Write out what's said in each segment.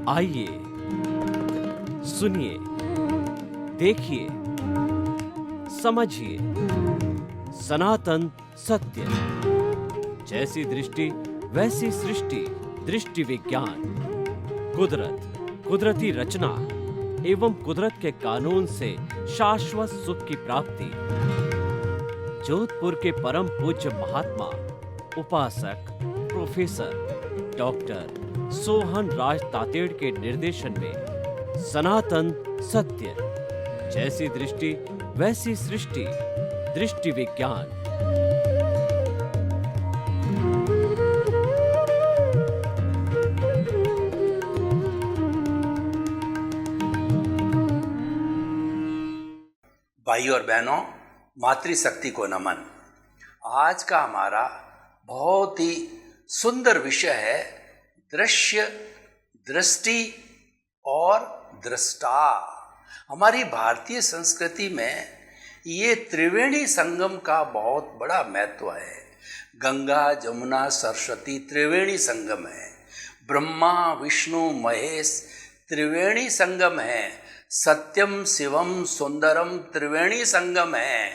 आइए, सुनिए, देखिए, समझिए सनातन सत्य। जैसी दृष्टि वैसी सृष्टि, दृष्टि विज्ञान। कुदरत, कुदरती रचना एवं कुदरत के कानून से शाश्वत सुख की प्राप्ति। जोधपुर के परम पूज्य महात्मा उपासक प्रोफेसर डॉक्टर सोहन राज तातेड़ के निर्देशन में सनातन सत्य। जैसी दृष्टि वैसी सृष्टि, दृष्टि विज्ञान। भाई और बहनों, मातृशक्ति को नमन। आज का हमारा बहुत ही सुंदर विषय है दृश्य, दृष्टि और दृष्टा। हमारी भारतीय संस्कृति में ये त्रिवेणी संगम का बहुत बड़ा महत्व है। गंगा जमुना सरस्वती त्रिवेणी संगम है। ब्रह्मा विष्णु महेश त्रिवेणी संगम है। सत्यम शिवम सुंदरम त्रिवेणी संगम है।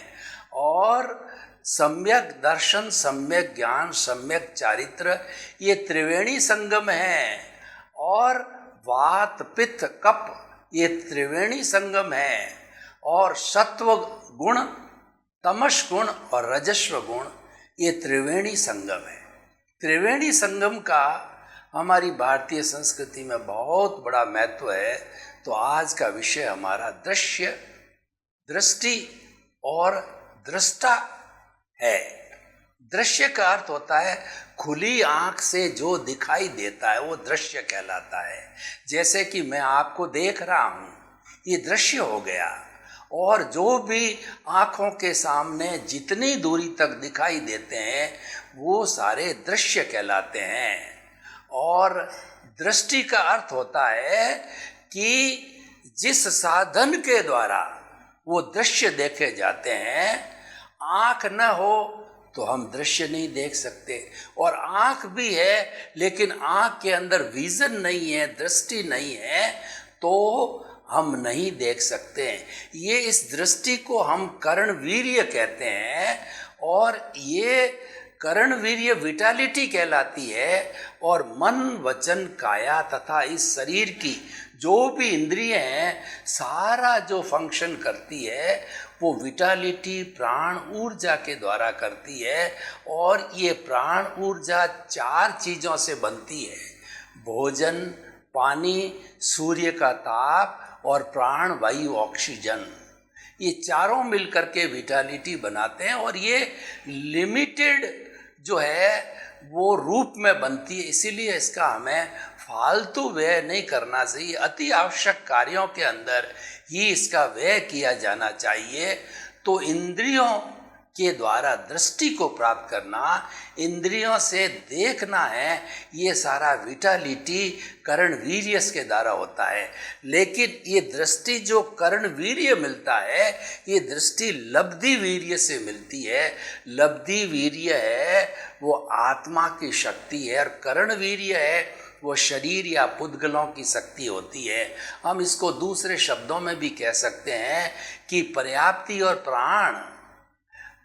और सम्यक दर्शन, सम्यक ज्ञान, सम्यक चारित्र ये त्रिवेणी संगम है। और वात पित्त कफ ये त्रिवेणी संगम है। और सत्व गुण, तमस गुण और रजस्व गुण ये त्रिवेणी संगम है। त्रिवेणी संगम का हमारी भारतीय संस्कृति में बहुत बड़ा महत्व है। तो आज का विषय हमारा दृश्य, दृष्टि और दृष्टा है। दृश्य का अर्थ होता है खुली आंख से जो दिखाई देता है वो दृश्य कहलाता है। जैसे कि मैं आपको देख रहा हूँ, ये दृश्य हो गया। और जो भी आंखों के सामने जितनी दूरी तक दिखाई देते हैं वो सारे दृश्य कहलाते हैं। और दृष्टि का अर्थ होता है कि जिस साधन के द्वारा वो दृश्य देखे जाते हैं, आँख न हो तो हम दृश्य नहीं देख सकते। और आँख भी है लेकिन आँख के अंदर विजन नहीं है, दृष्टि नहीं है, तो हम नहीं देख सकते। ये इस दृष्टि को हम कर्ण वीर्य कहते हैं। और ये कर्ण वीर्य विटालिटी कहलाती है। और मन वचन काया तथा इस शरीर की जो भी इंद्रियां हैं, सारा जो फंक्शन करती है वो विटालिटी प्राण ऊर्जा के द्वारा करती है। और ये प्राण ऊर्जा 4 चीज़ों से बनती है: भोजन, पानी, सूर्य का ताप और प्राण वायु ऑक्सीजन। ये चारों मिलकर के विटालिटी बनाते हैं। और ये लिमिटेड जो है वो रूप में बनती है, इसीलिए इसका हमें फालतू व्यय नहीं करना चाहिए। अति आवश्यक कार्यों के अंदर ही इसका व्यय किया जाना चाहिए। तो इंद्रियों के द्वारा दृष्टि को प्राप्त करना, इंद्रियों से देखना है, ये सारा विटालिटी कर्ण वीर्य के द्वारा होता है। लेकिन ये दृष्टि जो कर्ण वीर्य मिलता है, ये दृष्टि लब्धि वीर्य से मिलती है। लब्धि वीर्य है वो आत्मा की शक्ति है और कर्ण वीर्य है वो शरीर या पुद्गलों की शक्ति होती है। हम इसको दूसरे शब्दों में भी कह सकते हैं कि पर्याप्ति और प्राण।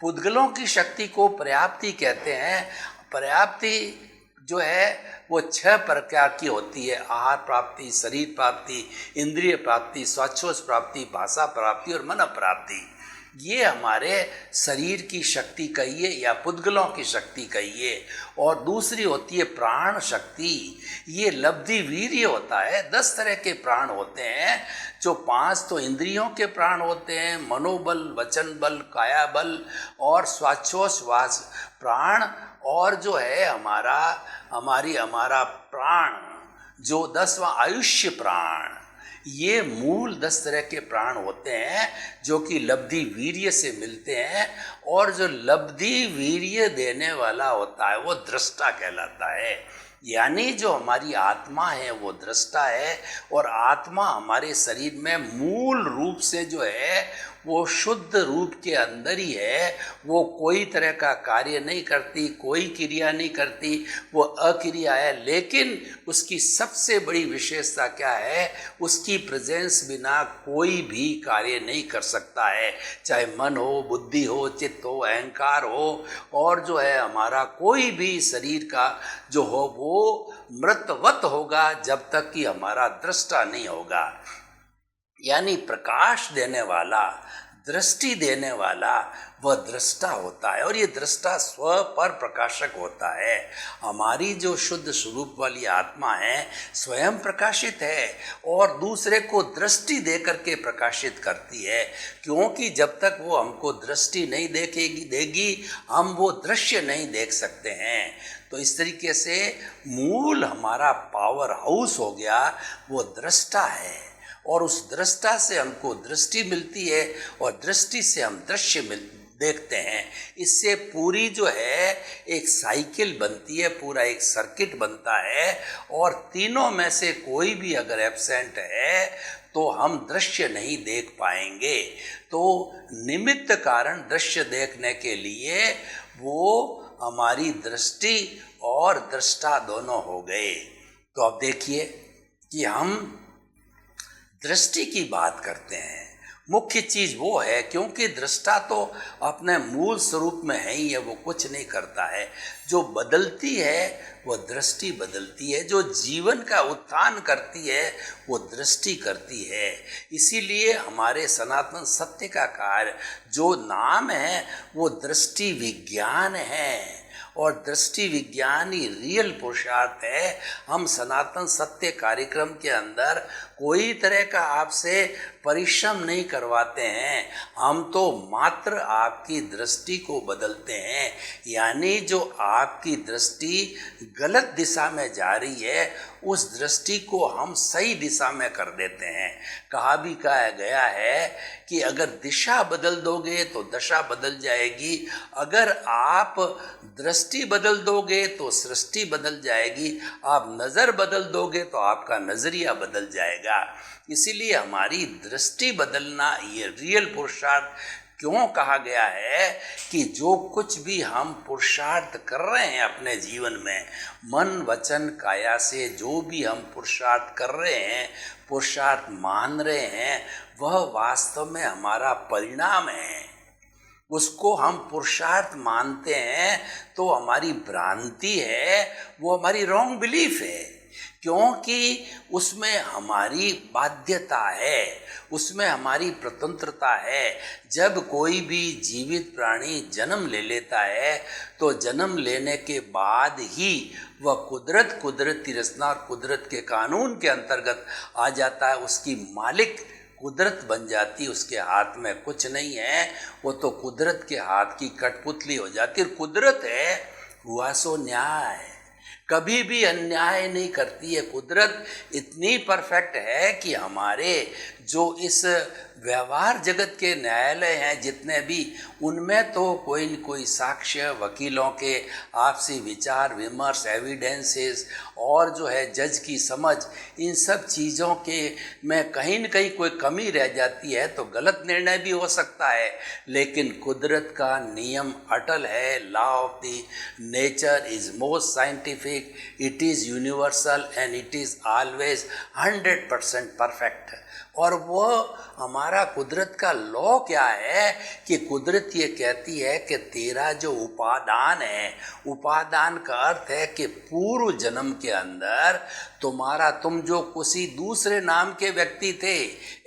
पुद्गलों की शक्ति को पर्याप्ति कहते हैं। पर्याप्ति जो है वो 6 प्रकार की होती है: आहार प्राप्ति, शरीर प्राप्ति, इंद्रिय प्राप्ति, स्वाच्छोष प्राप्ति, भाषा प्राप्ति और मन प्राप्ति। ये हमारे शरीर की शक्ति कहिए या पुद्गलों की शक्ति कहिए। और दूसरी होती है प्राण शक्ति। ये लब्धि वीर्य होता है। 10 तरह के प्राण होते हैं। जो 5 तो इंद्रियों के प्राण होते हैं: मनोबल, वचन बल, काया बल और स्वाच्छोछवास प्राण। और जो है हमारा प्राण जो 10वां आयुष्य प्राण, ये मूल 10 तरह के प्राण होते हैं जो कि लब्धि वीर्य से मिलते हैं। और जो लब्धि वीर्य देने वाला होता है वो दृष्टा कहलाता है। यानी जो हमारी आत्मा है वो दृष्टा है, और आत्मा हमारे शरीर में मूल रूप से जो है वो शुद्ध रूप के अंदर ही है। वो कोई तरह का कार्य नहीं करती, कोई क्रिया नहीं करती, वो अक्रिया है। लेकिन उसकी सबसे बड़ी विशेषता क्या है? उसकी प्रेजेंस बिना कोई भी कार्य नहीं कर सकता है, चाहे मन हो, बुद्धि हो, चित्त हो, अहंकार हो, और जो है हमारा कोई भी शरीर का जो हो वो मृतवत होगा जब तक कि हमारा दृष्टा नहीं होगा। यानी प्रकाश देने वाला, दृष्टि देने वाला वह दृष्टा होता है, और ये दृष्टा स्व पर प्रकाशक होता है। हमारी जो शुद्ध स्वरूप वाली आत्मा है स्वयं प्रकाशित है और दूसरे को दृष्टि दे करके प्रकाशित करती है, क्योंकि जब तक वो हमको दृष्टि नहीं देगी हम वो दृश्य नहीं देख सकते हैं। तो इस तरीके से मूल हमारा पावर हाउस हो गया वो दृष्टा है, और उस दृष्टा से हमको दृष्टि मिलती है और दृष्टि से हम दृश्य देखते हैं। इससे पूरी जो है एक साइकिल बनती है, पूरा एक सर्किट बनता है, और तीनों में से कोई भी अगर एब्सेंट है तो हम दृश्य नहीं देख पाएंगे। तो निमित्त कारण दृश्य देखने के लिए वो हमारी दृष्टि और दृष्टा दोनों हो गए। तो अब देखिए कि हम दृष्टि की बात करते हैं, मुख्य चीज वो है, क्योंकि दृष्टा तो अपने मूल स्वरूप में है ही है, वो कुछ नहीं करता है। जो बदलती है वो दृष्टि बदलती है, जो जीवन का उत्थान करती है वो दृष्टि करती है। इसीलिए हमारे सनातन सत्य का कार्य जो नाम है वो दृष्टि विज्ञान है, और दृष्टि विज्ञान ही रियल पुरुषार्थ है। हम सनातन सत्य कार्यक्रम के अंदर कोई तरह का आपसे परिश्रम नहीं करवाते हैं, हम तो मात्र आपकी दृष्टि को बदलते हैं। यानी जो आपकी दृष्टि गलत दिशा में जा रही है उस दृष्टि को हम सही दिशा में कर देते हैं। कहा गया है कि अगर दिशा बदल दोगे तो दशा बदल जाएगी, अगर आप दृष्टि बदल दोगे तो सृष्टि बदल जाएगी, आप नज़र बदल दोगे तो आपका नज़रिया बदल जाएगा। इसीलिए हमारी दृष्टि बदलना ये रियल पुरुषार्थ क्यों कहा गया है कि जो कुछ भी हम पुरुषार्थ कर रहे हैं अपने जीवन में, मन वचन काया से जो भी हम पुरुषार्थ कर रहे हैं, पुरुषार्थ मान रहे हैं, वह वास्तव में हमारा परिणाम है। उसको हम पुरुषार्थ मानते हैं तो हमारी भ्रांति है, वो हमारी रॉन्ग बिलीफ है, क्योंकि उसमें हमारी बाध्यता है, उसमें हमारी स्वतंत्रता है। जब कोई भी जीवित प्राणी जन्म ले लेता है तो जन्म लेने के बाद ही वह कुदरती रचना और कुदरत के कानून के अंतर्गत आ जाता है, उसकी मालिक कुदरत बन जाती, उसके हाथ में कुछ नहीं है, वो तो कुदरत के हाथ की कठपुतली हो जाती है। कुदरत है, हुआ सो न्याय, कभी भी अन्याय नहीं करती है। कुदरत इतनी परफेक्ट है कि हमारे जो इस व्यवहार जगत के न्यायालय हैं जितने भी, उनमें तो कोई न कोई साक्ष्य, वकीलों के आपसी विचार विमर्श, एविडेंसेस, और जो है जज की समझ, इन सब चीज़ों के में कहीं न कहीं कोई कमी रह जाती है तो गलत निर्णय भी हो सकता है। लेकिन कुदरत का नियम अटल है। Law of the nature is most scientific, it is universal and it is always 100% perfect. और वो हमारा कुदरत का लॉ क्या है कि कुदरत ये कहती है कि तेरा जो उपादान है, उपादान का अर्थ है कि पूर्व जन्म के अंदर तुम जो किसी दूसरे नाम के व्यक्ति थे,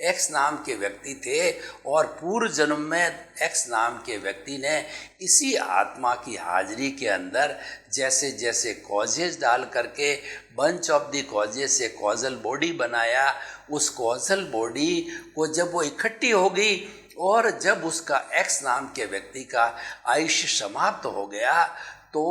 एक्स नाम के व्यक्ति थे, और पूर्व जन्म में एक्स नाम के व्यक्ति ने इसी आत्मा की हाजिरी के अंदर जैसे जैसे कॉजेज डाल करके बंच ऑफ द कॉजेज से कॉजल बॉडी बनाया, उस कॉजल बॉडी को जब वो इकट्ठी हो गई और जब उसका एक्स नाम के व्यक्ति का आयुष्य समाप्त हो गया तो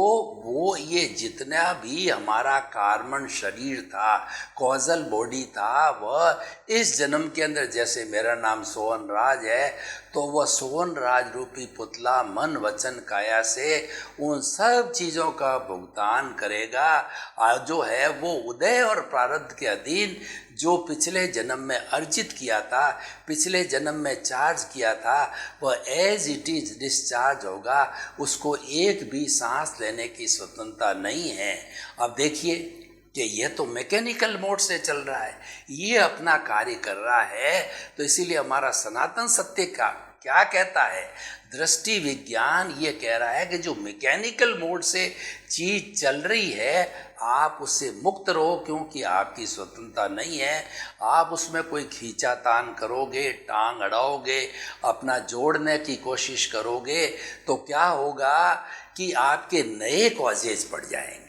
वो ये जितना भी हमारा कार्बन शरीर था, कॉजल बॉडी था, वह इस जन्म के अंदर, जैसे मेरा नाम सोहन राज है, तो वह सोहन राज रूपी पुतला मन वचन काया से उन सब चीज़ों का भुगतान करेगा। जो है वो उदय और प्रारब्ध के अधीन जो पिछले जन्म में अर्जित किया था, पिछले जन्म में चार्ज किया था, वह एज इट इज डिस्चार्ज होगा। उसको एक भी सांस लेने की स्वतंत्रता नहीं है। अब देखिए कि यह तो मैकेनिकल मोड से चल रहा है, ये अपना कार्य कर रहा है। तो इसीलिए हमारा सनातन सत्य का क्या कहता है, दृष्टि विज्ञान ये कह रहा है कि जो मैकेनिकल मोड से चीज चल रही है, आप उससे मुक्त रहो, क्योंकि आपकी स्वतंत्रता नहीं है। आप उसमें कोई खींचातान करोगे, टांग अड़ाओगे, अपना जोड़ने की कोशिश करोगे, तो क्या होगा कि आपके नए कॉजेज पड़ जाएंगे,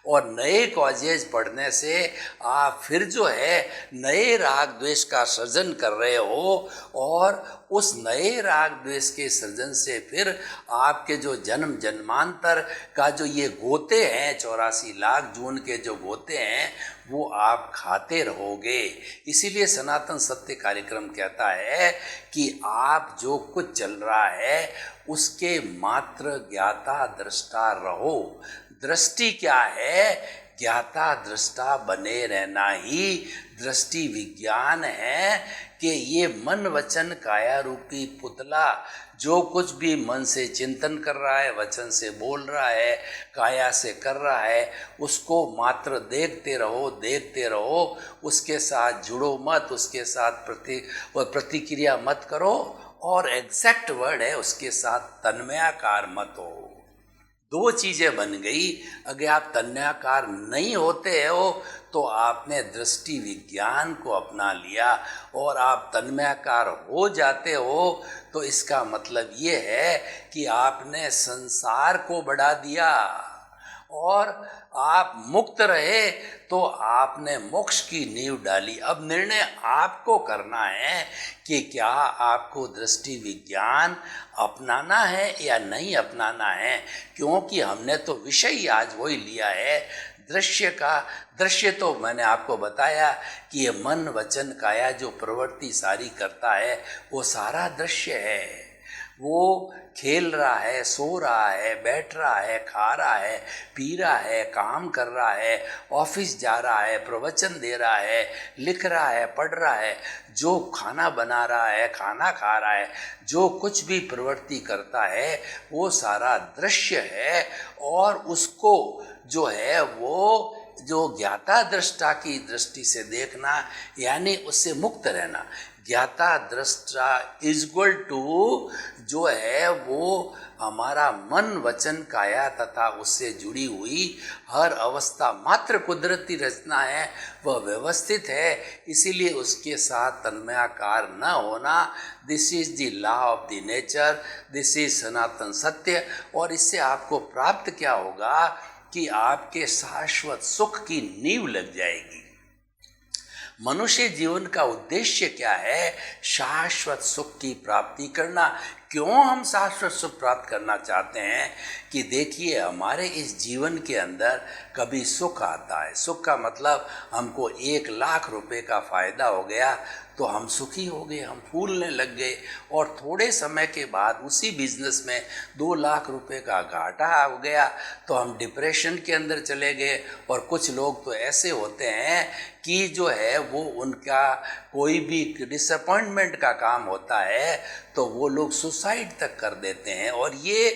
और नए कॉजेज पढ़ने से आप फिर जो है नए राग द्वेष का सृजन कर रहे हो, और उस नए राग द्वेष के सृजन से फिर आपके जो जन्म जन्मांतर का जो ये गोते हैं, 84 लाख जून के जो गोते हैं, वो आप खाते रहोगे। इसीलिए सनातन सत्य कार्यक्रम कहता है कि आप जो कुछ चल रहा है उसके मात्र ज्ञाता दृष्टा रहो। दृष्टि क्या है? ज्ञाता दृष्टा बने रहना ही दृष्टि विज्ञान है। कि ये मन वचन काया रूपी पुतला जो कुछ भी मन से चिंतन कर रहा है, वचन से बोल रहा है, काया से कर रहा है, उसको मात्र देखते रहो, देखते रहो। उसके साथ जुड़ो मत, उसके साथ प्रतिक्रिया मत करो, और एग्जैक्ट वर्ड है उसके साथ तन्मयाकार मत हो। दो चीजें बन गई। अगर आप तन्मयाकार नहीं होते हो तो आपने दृष्टि विज्ञान को अपना लिया, और आप तन्मयाकार हो जाते हो तो इसका मतलब ये है कि आपने संसार को बढ़ा दिया, और आप मुक्त रहे तो आपने मोक्ष की नींव डाली। अब निर्णय आपको करना है कि क्या आपको दृष्टि विज्ञान अपनाना है या नहीं अपनाना है, क्योंकि हमने तो विषय ही आज वही लिया है दृश्य का। दृश्य तो मैंने आपको बताया कि ये मन वचन काया जो प्रवृत्ति सारी करता है वो सारा दृश्य है। वो खेल रहा है, सो रहा है, बैठ रहा है, खा रहा है, पी रहा है, काम कर रहा है, ऑफिस जा रहा है, प्रवचन दे रहा है, लिख रहा है, पढ़ रहा है, जो खाना बना रहा है, खाना खा रहा है, जो कुछ भी प्रवृत्ति करता है वो सारा दृश्य है। और उसको जो है वो जो ज्ञाता दृष्टा की दृष्टि से देखना, यानी उससे मुक्त रहना। ज्ञाता दृष्टा इज इक्वल टू जो है वो हमारा मन वचन काया तथा उससे जुड़ी हुई हर अवस्था मात्र कुदरती रचना है, वह व्यवस्थित है। इसीलिए उसके साथ तन्मयाकार न होना, this is the law of the nature, this is सनातन सत्य। और इससे आपको प्राप्त क्या होगा कि आपके शाश्वत सुख की नींव लग जाएगी। मनुष्य जीवन का उद्देश्य क्या है? शाश्वत सुख की प्राप्ति करना। क्यों हम शाश्वत सुख प्राप्त करना चाहते हैं? कि देखिए हमारे इस जीवन के अंदर कभी सुख आता है, सुख का मतलब हमको 1 लाख रुपए का फायदा हो गया तो हम सुखी हो गए, हम फूलने लग गए, और थोड़े समय के बाद उसी बिजनेस में 2 लाख रुपए का घाटा हो गया तो हम डिप्रेशन के अंदर चले गए। और कुछ लोग तो ऐसे होते हैं कि जो है वो उनका कोई भी डिसअपॉइंटमेंट का काम होता है तो वो लोग सुसाइड तक कर देते हैं। और ये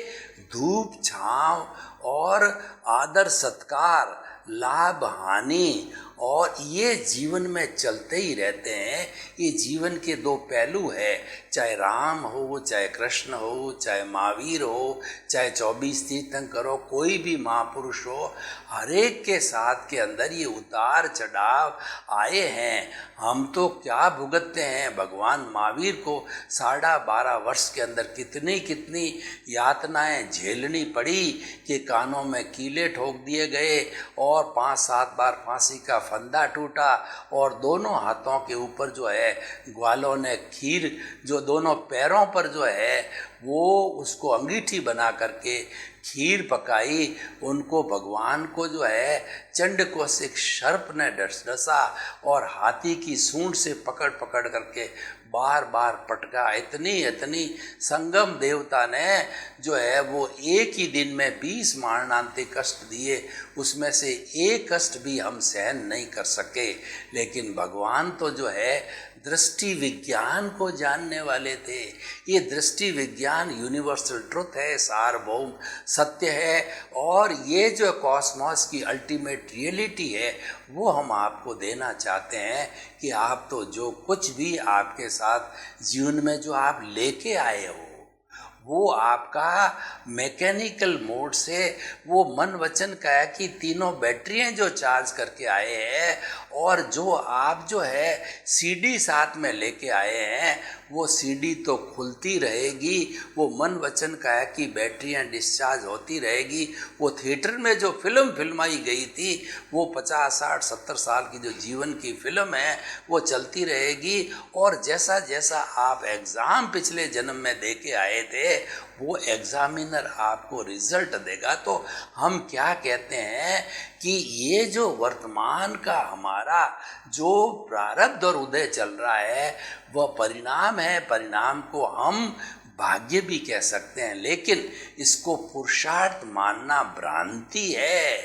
धूप छांव और आदर सत्कार, लाभ हानि, और ये जीवन में चलते ही रहते हैं। ये जीवन के 2 पहलू है, चाहे राम हो, चाहे कृष्ण हो, चाहे महावीर हो, चाहे 24 तीर्थंकर हो, कोई भी महापुरुष हो, हर एक के साथ के अंदर ये उतार चढ़ाव आए हैं। हम तो क्या भुगतते हैं? भगवान महावीर को 12.5 वर्ष के अंदर कितनी यातनाएं झेलनी पड़ी कि कानों में कीले ठोक दिए गए और 5-7 बार फांसी का फंदा टूटा और दोनों हाथों के ऊपर जो है ग्वालों ने खीर, जो दोनों पैरों पर जो है वो उसको अंगीठी बना करके खीर पकाई। उनको भगवान को जो है चंडकोशिक सर्प ने डसा और हाथी की सूंड से पकड़ पकड़ करके बार बार पटका। इतनी संगम देवता ने जो है वो एक ही दिन में 20 मारणांतिक कष्ट दिए, उसमें से एक कष्ट भी हम सहन नहीं कर सके। लेकिन भगवान तो जो है दृष्टि विज्ञान को जानने वाले थे। ये दृष्टि विज्ञान यूनिवर्सल ट्रुथ है, सार्वभौम सत्य है, और ये जो कॉस्मोस की अल्टीमेट रियलिटी है वो हम आपको देना चाहते हैं कि आप तो जो कुछ भी आपके साथ जीवन में जो आप लेके आए हो वो आपका मैकेनिकल मोड से वो मन वचन काया की तीनों बैटरियां जो चार्ज करके आए हैं, और जो आप जो है सीडी साथ में लेके आए हैं वो सीडी तो खुलती रहेगी, वो मन वचन काया की बैटरियां डिस्चार्ज होती रहेगी। वो थिएटर में जो फिल्म फिल्माई गई थी वो 50, 60, 70 साल की जो जीवन की फिल्म है वो चलती रहेगी। और जैसा जैसा आप एग्ज़ाम पिछले जन्म में दे के आए थे वो एग्जामिनर आपको रिजल्ट देगा। तो हम क्या कहते हैं कि ये जो वर्तमान का हमारा जो प्रारब्ध और उदय चल रहा है वह परिणाम है। परिणाम को हम भाग्य भी कह सकते हैं, लेकिन इसको पुरुषार्थ मानना भ्रांति है।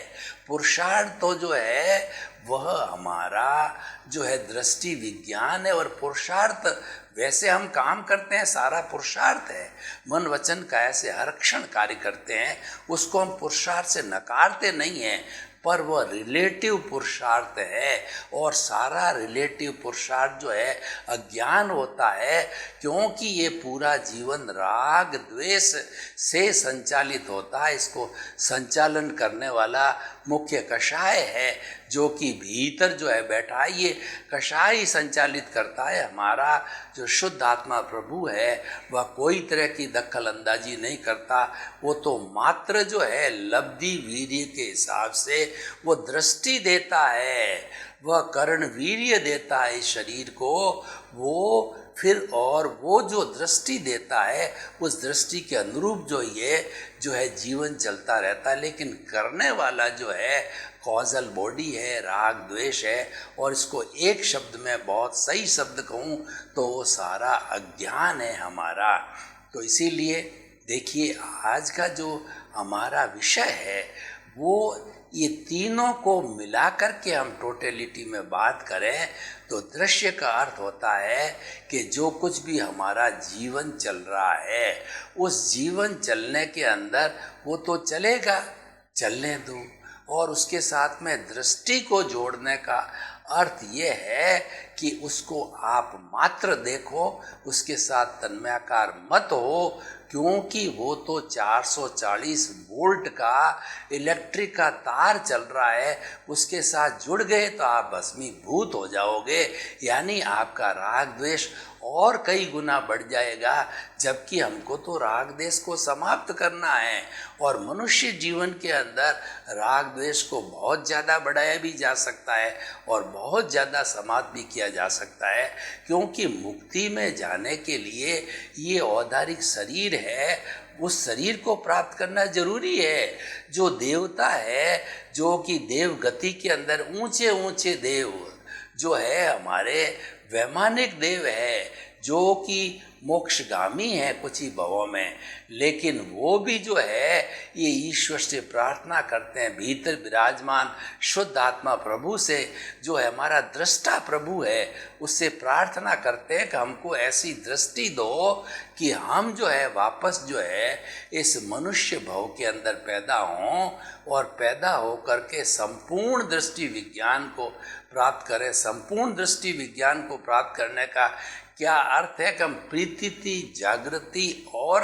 पुरुषार्थ तो जो है वह हमारा जो है दृष्टि विज्ञान है, और पुरुषार्थ वैसे हम काम करते हैं सारा पुरुषार्थ है, मन वचन काया से हर क्षण कार्य करते हैं, उसको हम पुरुषार्थ से नकारते नहीं हैं, पर वह रिलेटिव पुरुषार्थ है। और सारा रिलेटिव पुरुषार्थ जो है अज्ञान होता है, क्योंकि ये पूरा जीवन राग द्वेष से संचालित होता है। इसको संचालन करने वाला मुख्य कषाय है जो कि भीतर जो है बैठा है, ये कषाय ही संचालित करता है। हमारा जो शुद्ध आत्मा प्रभु है वह कोई तरह की दखल अंदाजी नहीं करता, वो तो मात्र जो है लब्धि वीर्य के हिसाब से वो दृष्टि देता है, वह कर्ण वीर्य देता है इस शरीर को, वो फिर और वो जो दृष्टि देता है उस दृष्टि के अनुरूप जो है जीवन चलता रहता है। लेकिन करने वाला जो है कॉजल बॉडी है, राग द्वेष है, और इसको एक शब्द में बहुत सही शब्द कहूँ तो वो सारा अज्ञान है हमारा। तो इसीलिए देखिए आज का जो हमारा विषय है वो ये तीनों को मिला कर के हम टोटलिटी में बात करें तो दृश्य का अर्थ होता है कि जो कुछ भी हमारा जीवन चल रहा है उस जीवन चलने के अंदर वो तो चलेगा, चलने दो, और उसके साथ में दृष्टि को जोड़ने का अर्थ ये है कि उसको आप मात्र देखो, उसके साथ तन्मयाकार मत हो, क्योंकि वो तो 440 वोल्ट का इलेक्ट्रिक का तार चल रहा है, उसके साथ जुड़ गए तो आप भस्मीभूत हो जाओगे, यानी आपका राग द्वेष और कई गुना बढ़ जाएगा। जबकि हमको तो राग द्वेष को समाप्त करना है, और मनुष्य जीवन के अंदर राग द्वेष को बहुत ज़्यादा बढ़ाया भी जा सकता है और बहुत ज़्यादा समाप्त भी किया जा सकता है, क्योंकि मुक्ति में जाने के लिए ये औदारिक शरीर है, उस शरीर को प्राप्त करना जरूरी है। जो देवता है, जो कि देव गति के अंदर ऊंचे ऊंचे देव जो है हमारे वैमानिक देव है, जो कि मोक्षगामी है कुछ ही भवों में, लेकिन वो भी जो है ये ईश्वर से प्रार्थना करते हैं, भीतर विराजमान शुद्ध आत्मा प्रभु से जो है हमारा दृष्टा प्रभु है उससे प्रार्थना करते हैं कि हमको ऐसी दृष्टि दो कि हम जो है वापस जो है इस मनुष्य भव के अंदर पैदा हों, और पैदा हो करके संपूर्ण दृष्टि विज्ञान को प्राप्त करें। संपूर्ण दृष्टि विज्ञान को प्राप्त करने का क्या अर्थ है कि हम प्रीति, जागृति और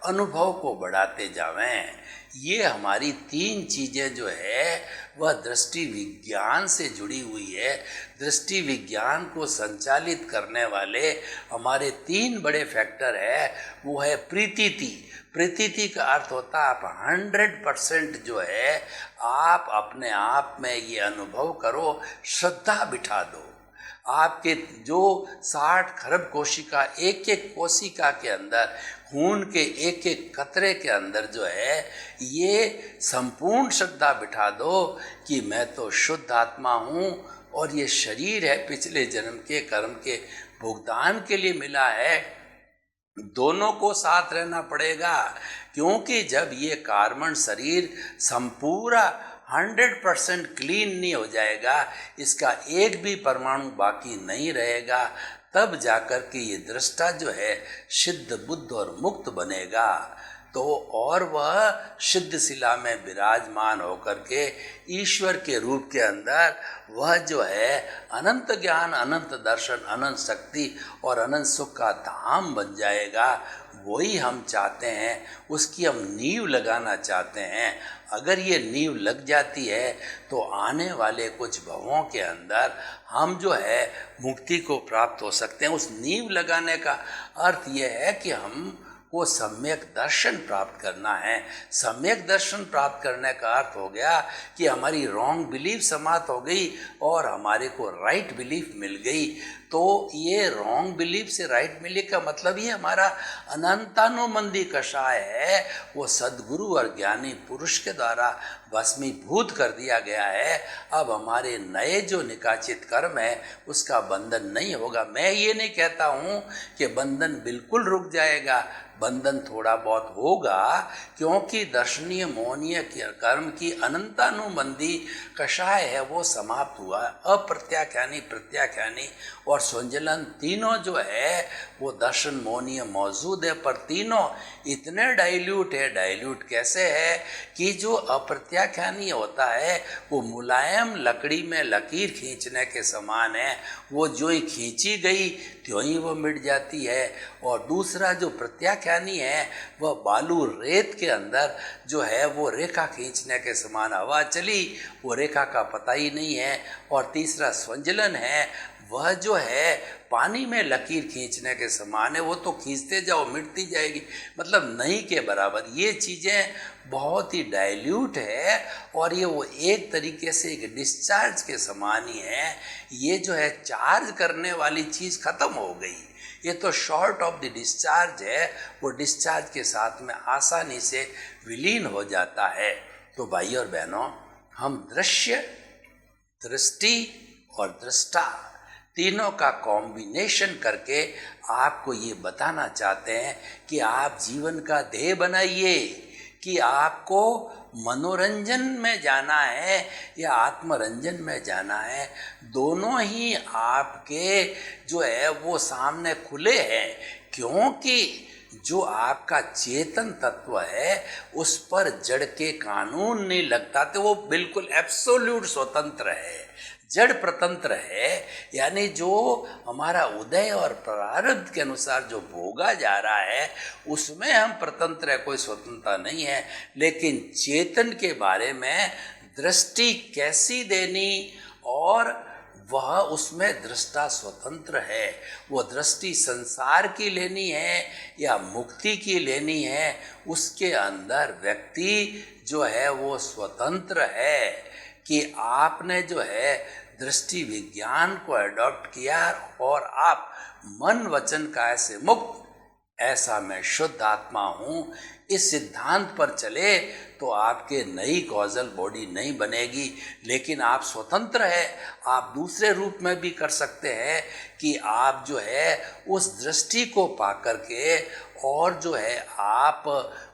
अनुभव को बढ़ाते जावें। ये हमारी तीन चीजें जो है वह दृष्टि विज्ञान से जुड़ी हुई है। दृष्टि विज्ञान को संचालित करने वाले हमारे तीन बड़े फैक्टर है। वो है प्रीति। प्रीति का अर्थ होता है आप 100% जो है आप अपने आप में ये अनुभव करो, श्रद्धा बिठा दो। आपके जो 60 खरब कोशिका, एक एक कोशिका के अंदर, खून के एक एक कतरे के अंदर जो है ये संपूर्ण श्रद्धा बिठा दो कि मैं तो शुद्ध आत्मा हूँ और ये शरीर है पिछले जन्म के कर्म के भुगतान के लिए मिला है। दोनों को साथ रहना पड़ेगा, क्योंकि जब ये कार्बन शरीर संपूर्ण 100% क्लीन नहीं हो जाएगा, इसका एक भी परमाणु बाकी नहीं रहेगा, तब जाकर के ये दृष्टा जो है सिद्ध, बुद्ध और मुक्त बनेगा। तो और वह सिद्ध शिला में विराजमान होकर के ईश्वर के रूप के अंदर वह जो है अनंत ज्ञान, अनंत दर्शन, अनंत शक्ति और अनंत सुख का धाम बन जाएगा। वही हम चाहते हैं, उसकी हम नींव लगाना चाहते हैं। अगर ये नींव लग जाती है तो आने वाले कुछ भवों के अंदर हम जो है मुक्ति को प्राप्त हो सकते हैं। उस नींव लगाने का अर्थ ये है कि हम को सम्यक दर्शन प्राप्त करना है। सम्यक दर्शन प्राप्त करने का अर्थ हो गया कि हमारी रॉन्ग बिलीफ समाप्त हो गई और हमारे को राइट बिलीफ मिल गई। तो ये रॉन्ग बिलीफ से राइट मिले का मतलब ये हमारा अनंतानुबंधी कषाय है, वो सद्गुरु और ज्ञानी पुरुष के द्वारा भस्मीभूत कर दिया गया है। अब हमारे नए जो निकाचित कर्म है उसका बंधन नहीं होगा। मैं ये नहीं कहता हूँ कि बंधन बिल्कुल रुक जाएगा, बंधन थोड़ा बहुत होगा, क्योंकि दर्शनीय मोहनीय कर्म की अनंतानुबंधी कषाय है वो समाप्त हुआ। अप्रत्याख्यानी, प्रत्याख्यानी और संजलन तीनों जो है वो दर्शन मोहनीय मौजूद है, पर तीनों इतने डाइल्यूट है। डाइल्यूट कैसे है कि जो अप्रत्याख्यानी होता है वो मुलायम लकड़ी में लकीर खींचने के समान है, वो जो ही खींची गई त्यों ही वो मिट जाती है। और दूसरा जो प्रत्याख्यानी है वह बालू रेत के अंदर जो है वो रेखा खींचने के समान, हवा चली वो रेखा का पता ही नहीं है। और तीसरा स्वंजलन है, वह जो है पानी में लकीर खींचने के समान है, वो तो खींचते जाओ मिटती जाएगी, मतलब नहीं के बराबर। ये चीज़ें बहुत ही डाइल्यूट है और ये वो एक तरीके से एक डिस्चार्ज के समान ही है। ये जो है चार्ज करने वाली चीज़ खत्म हो गई, ये तो शॉर्ट ऑफ द डिस्चार्ज है, वो डिस्चार्ज के साथ में आसानी से विलीन हो जाता है। तो भाई और बहनों, हम दृश्य, दृष्टि और दृष्टा तीनों का कॉम्बिनेशन करके आपको ये बताना चाहते हैं कि आप जीवन का ध्येय बनाइए कि आपको मनोरंजन में जाना है या आत्मरंजन में जाना है। दोनों ही आपके जो है वो सामने खुले हैं, क्योंकि जो आपका चेतन तत्व है उस पर जड़ के कानून नहीं लगता, तो वो बिल्कुल एब्सोल्यूट स्वतंत्र है, जड़ प्रतंत्र है। यानी जो हमारा उदय और प्रारब्ध के अनुसार जो भोगा जा रहा है उसमें हम प्रतंत्र है, कोई स्वतंत्रता नहीं है। लेकिन चेतन के बारे में दृष्टि कैसी देनी और वह उसमें दृष्टा स्वतंत्र है, वो दृष्टि संसार की लेनी है या मुक्ति की लेनी है, उसके अंदर व्यक्ति जो है वो स्वतंत्र है। कि आपने जो है दृष्टि विज्ञान को अडॉप्ट किया और आप मन वचन काया से मुक्त, ऐसा मैं शुद्ध आत्मा हूँ, इस सिद्धांत पर चले तो आपके नई कॉजल बॉडी नहीं बनेगी। लेकिन आप स्वतंत्र है, आप दूसरे रूप में भी कर सकते हैं कि आप जो है उस दृष्टि को पा करके और जो है आप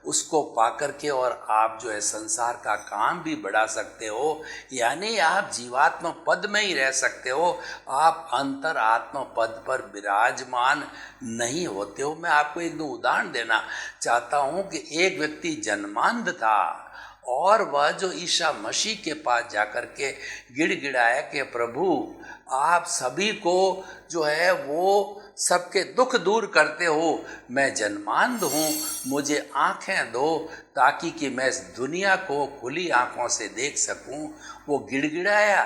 उसको पा करके और आप जो है संसार का काम भी बढ़ा सकते हो। यानी आप जीवात्म पद में ही रह सकते हो, आप अंतर आत्म पद पर विराजमान नहीं होते हो। मैं आपको एक दो उदाहरण देना चाहता हूँ कि एक व्यक्ति जन्मांध था और वह जो ईसा मसीह के पास जाकर के गिड़गिड़ाया कि प्रभु आप सभी को जो है वो सबके दुख दूर करते हो, मैं जन्मांध हूँ, मुझे आँखें दो ताकि कि मैं इस दुनिया को खुली आँखों से देख सकूँ। वो गिड़गिड़ाया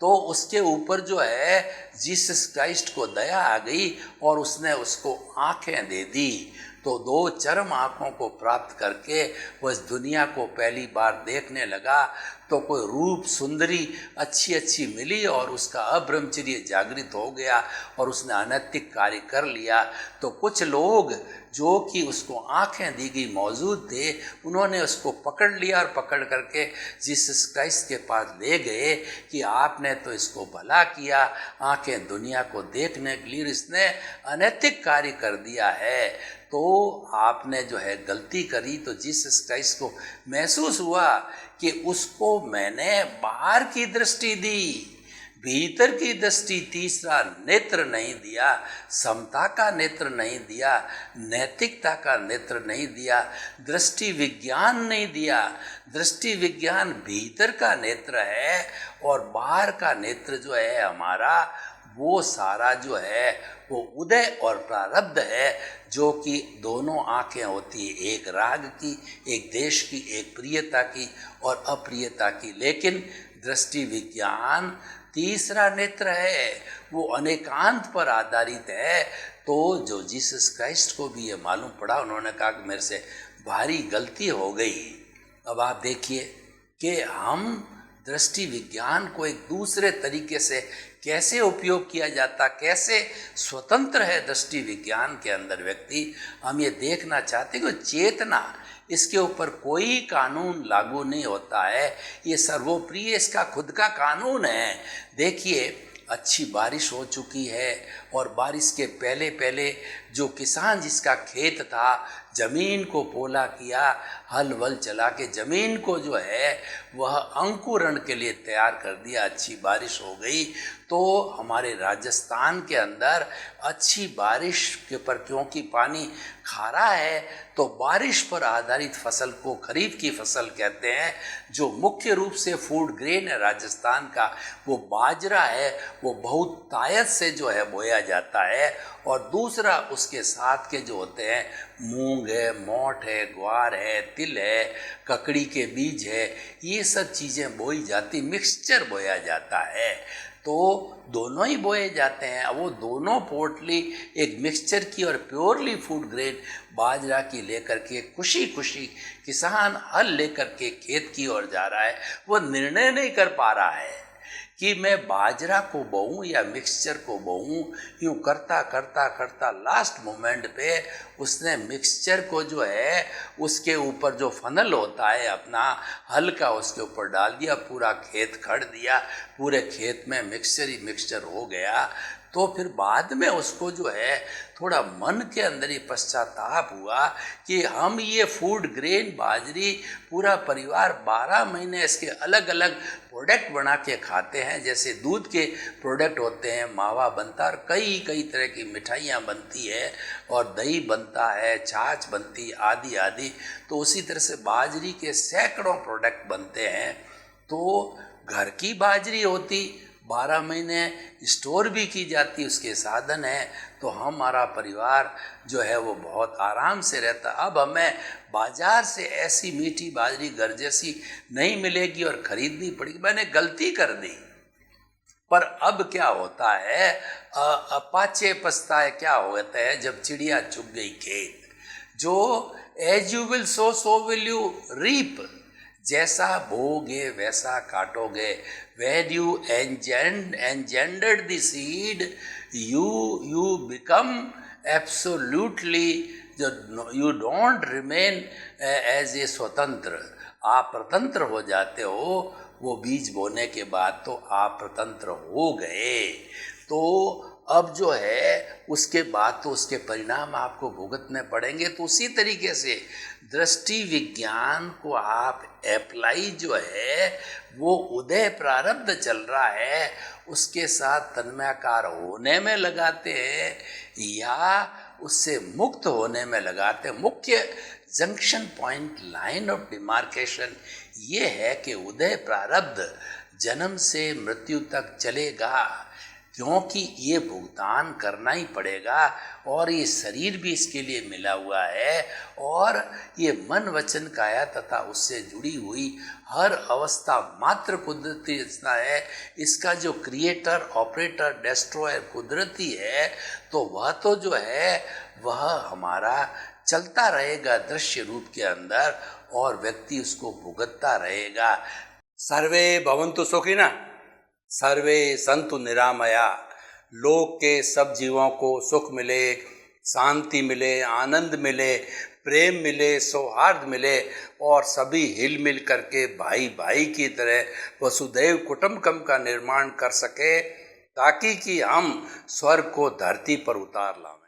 तो उसके ऊपर जो है जीसस क्राइस्ट को दया आ गई और उसने उसको आँखें दे दी। तो दो चरम आँखों को प्राप्त करके वो इस दुनिया को पहली बार देखने लगा। तो कोई रूप सुंदरी अच्छी अच्छी मिली और उसका अब्रह्मचर्य जागृत हो गया और उसने अनैतिक कार्य कर लिया। तो कुछ लोग जो कि उसको आंखें दी गई मौजूद थे, उन्होंने उसको पकड़ लिया और पकड़ करके जीसस क्राइस्ट के पास ले गए कि आपने तो इसको भला किया, आंखें दुनिया को देखने के लिए, इसने अनैतिक कार्य कर दिया है, तो आपने जो है गलती करी। तो जीसस क्राइस्ट को महसूस हुआ कि उसको मैंने बाहर की दृष्टि दी, भीतर की दृष्टि, तीसरा नेत्र नहीं दिया, समता का नेत्र नहीं दिया, नैतिकता का नेत्र नहीं दिया, दृष्टि विज्ञान नहीं दिया। दृष्टि विज्ञान भीतर का नेत्र है और बाहर का नेत्र जो है हमारा, वो सारा जो है वो उदय और प्रारब्ध है, जो कि दोनों आंखें होती है, एक राग की, एक देश की, एक प्रियता की और अप्रियता की। लेकिन दृष्टि विज्ञान तीसरा नेत्र है, वो अनेकांत पर आधारित है। तो जो जीसस क्राइस्ट को भी ये मालूम पड़ा, उन्होंने कहा कि मेरे से भारी गलती हो गई। अब आप देखिए कि हम दृष्टि विज्ञान को एक दूसरे तरीके से कैसे उपयोग किया जाता, कैसे स्वतंत्र है दृष्टि विज्ञान के अंदर व्यक्ति। हम ये देखना चाहते कि चेतना, इसके ऊपर कोई कानून लागू नहीं होता है, ये सर्वोप्रिय इसका खुद का कानून है। देखिए अच्छी बारिश हो चुकी है और बारिश के पहले पहले जो किसान जिसका खेत था, जमीन को पोला किया, हल वल चला के जमीन को जो है वह अंकुरण के लिए तैयार कर दिया, अच्छी बारिश हो गई। तो हमारे राजस्थान के अंदर अच्छी बारिश के पर, क्योंकि पानी खारा है, तो बारिश पर आधारित फसल को खरीफ की फसल कहते हैं। जो मुख्य रूप से फूड ग्रेन है राजस्थान का, वो बाजरा है, वो बहुत तायत से जो है बोया जाता है। और दूसरा उसके साथ के जो होते हैं, मूंग है, मोठ है, ग्वार है, तिल है, ककड़ी के बीज है, ये सब चीज़ें बोई जाती, मिक्सचर बोया जाता है। तो दोनों ही बोए जाते हैं। अब वो दोनों पोटली एक मिक्सचर की और प्योरली फूड ग्रेड बाजरा की लेकर के खुशी खुशी किसान हल लेकर के खेत की ओर जा रहा है। वो निर्णय नहीं कर पा रहा है कि मैं बाजरा को बोऊं या मिक्सचर को बोऊं। यूँ करता करता करता लास्ट मोमेंट पे उसने मिक्सचर को जो है उसके ऊपर जो फनल होता है अपना हल का, उसके ऊपर डाल दिया, पूरा खेत खड़ दिया, पूरे खेत में मिक्सचर ही मिक्सचर हो गया। तो फिर बाद में उसको जो है थोड़ा मन के अंदर ही पश्चाताप हुआ कि हम ये फूड ग्रेन बाजरी पूरा परिवार 12 महीने इसके अलग अलग प्रोडक्ट बना के खाते हैं। जैसे दूध के प्रोडक्ट होते हैं, मावा बनता है और कई कई तरह की मिठाइयाँ बनती है और दही बनता है, छाछ बनती, आदि आदि। तो उसी तरह से बाजरी के सैकड़ों प्रोडक्ट बनते हैं। तो घर की बाजरी होती, 12 महीने स्टोर भी की जाती, उसके साधन है। तो हमारा परिवार जो है वो बहुत आराम से रहता। अब हमें बाजार से ऐसी मीठी बाजरी घर जैसी नहीं मिलेगी और खरीदनी पड़ेगी। मैंने गलती कर दी। पर अब क्या होता है, पाचे पछताए क्या होता है, जब चिड़िया चुग गई खेत। जो as you will sow so will you reap, जैसा बोगे वैसा काटोगे। When you engendered the seed, you become absolutely, you don't remain as a स्वतंत्र। आप स्वतंत्र हो जाते हो। वो बीज बोने के बाद तो आप स्वतंत्र हो गए। तो अब जो है उसके बाद तो उसके परिणाम आपको भुगतने पड़ेंगे। तो उसी तरीके से दृष्टि विज्ञान को आप अप्लाई जो है वो उदय प्रारब्ध चल रहा है उसके साथ तन्मयाकार होने में लगाते हैं या उससे मुक्त होने में लगाते हैं। मुख्य junction point, line of demarcation ये है कि उदय प्रारब्ध जन्म से मृत्यु तक चलेगा। क्योंकि ये भुगतान करना ही पड़ेगा और ये शरीर भी इसके लिए मिला हुआ है और ये मन वचन काया तथा उससे जुड़ी हुई हर अवस्था मात्र कुदरती रचना है। इसका जो क्रिएटर, ऑपरेटर, डेस्ट्रॉयर कुदरती है, तो वह तो जो है वह हमारा चलता रहेगा दृश्य रूप के अंदर और व्यक्ति उसको भुगतता रहेगा। सर्वे भवन्तु सुखिनः, सर्वे संतु निरामया। लोक के सब जीवों को सुख मिले, शांति मिले, आनंद मिले, प्रेम मिले, सौहार्द मिले और सभी हिल मिल करके भाई भाई की तरह वसुदैव कुटुंबकम का निर्माण कर सके, ताकि कि हम स्वर्ग को धरती पर उतार लाएं।